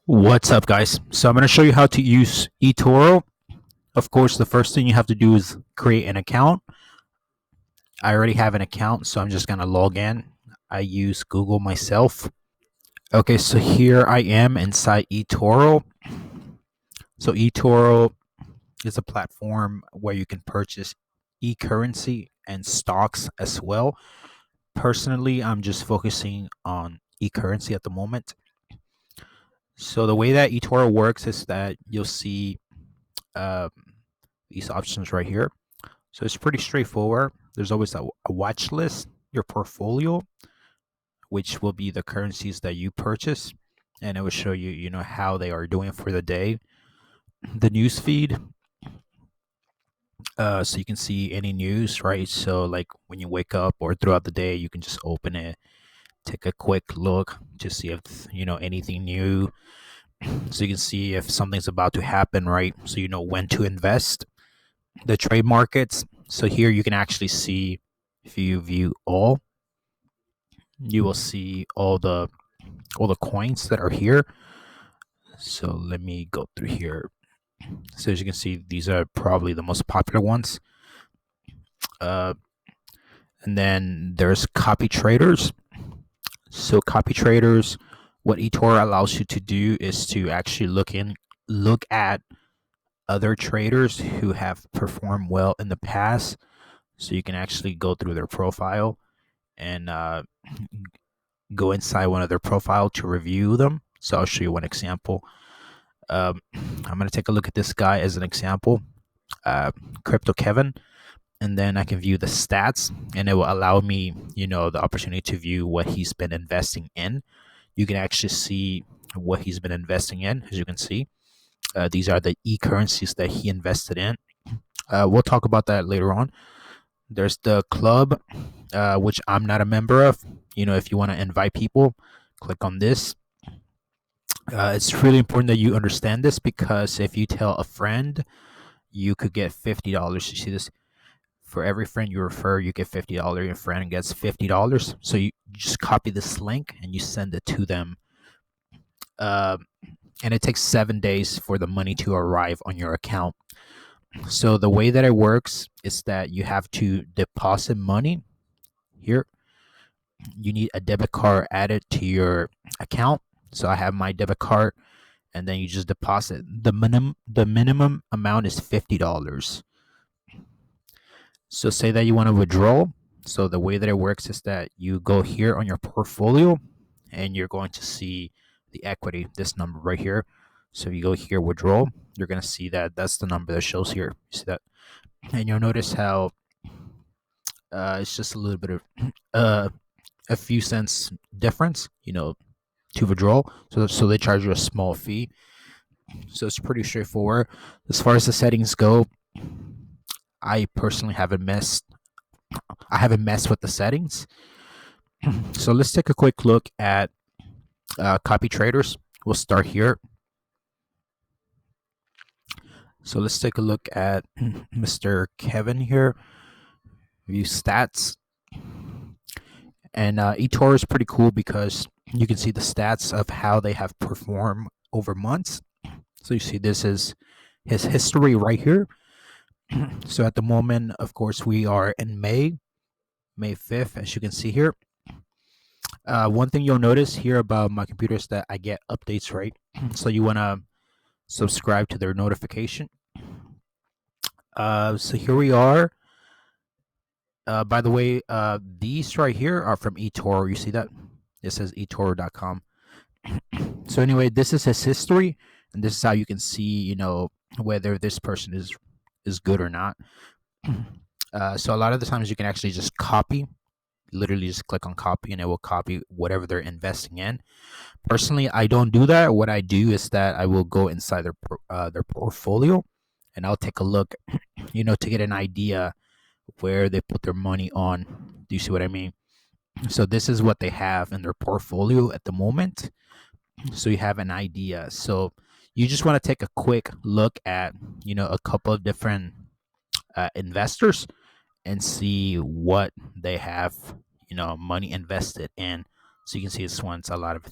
What's up, guys? So I'm going to show you how to use eToro. Of course, the first thing you have to do is create an account. I already have an account, so I'm just going to log in. I use Google myself. Okay, so here I am inside eToro. So eToro is a platform where you can purchase eCurrency and stocks as well. Personally, I'm just focusing on eCurrency at the moment. So the way that eToro works is that you'll see um, these options right here. So it's pretty straightforward. There's always a watch list, your portfolio, which will be the currencies that you purchase, and it will show you, how they are doing for the day. The news feed, so you can see any news, right? So like when you wake up or throughout the day, you can just open it, take a quick look to see if anything new. So you can see if something's about to happen, right? So you know when to invest. The trade markets. So here you can actually see, if you view all, you will see all the coins that are here. So let me go through here. So as you can see, these are probably the most popular ones. Uh, and then there's copy traders. So copy traders, what eToro allows you to do is to actually look at other traders who have performed well in the past. So you can actually go through their profile and go inside one of their profile to review them. So I'll show you one example. I'm going to take a look at this guy as an example, uh, Crypto Kevin, and then I can view the stats, and it will allow me, the opportunity to view what he's been investing in. You can actually see what he's been investing in. As you can see, these are the e-currencies that he invested in. We'll talk about that later on. There's the club, which I'm not a member of. If you want to invite people, click on this. It's really important that you understand this, because if you tell a friend, you could get $50. You see this? For every friend you refer, you get $50. Your friend gets $50. So you just copy this link and you send it to them. Uh, and it takes 7 days for the money to arrive on your account. So the way that it works is that you have to deposit money here. You need a debit card added to your account. So I have my debit card, and then you just deposit. The minimum amount is $50. So say that you want to withdraw. So the way that it works is that you go here on your portfolio, and you're going to see the equity, this number right here. So you go here, withdraw, you're going to see that that's the number that shows here. You see that? And you'll notice how it's just a little bit of a few cents difference, to withdraw. So they charge you a small fee. So it's pretty straightforward. As far as the settings go, I personally haven't messed with the settings. So let's take a quick look at copy traders. We'll start here. So let's take a look at Mr. Kevin here. View stats. And eToro is pretty cool because you can see the stats of how they have performed over months. So you see this is his history right here. So at the moment, of course, we are in May 5th, as you can see here. One thing you'll notice here about my computer is that I get updates, right? So you want to subscribe to their notification. So here we are. By the way, these right here are from eToro. You see that? It says eToro.com. So anyway, this is his history, and this is how you can see, whether this person is good or not. So a lot of the times you can actually just copy, literally just click on copy, and it will copy whatever they're investing in. Personally, I don't do that. What I do is that I will go inside their portfolio, and I'll take a look, to get an idea where they put their money on. Do you see what I mean? So this is what they have in their portfolio at the moment. So you have an idea. So you just want to take a quick look at, a couple of different investors and see what they have, money invested in. So you can see this one's a lot of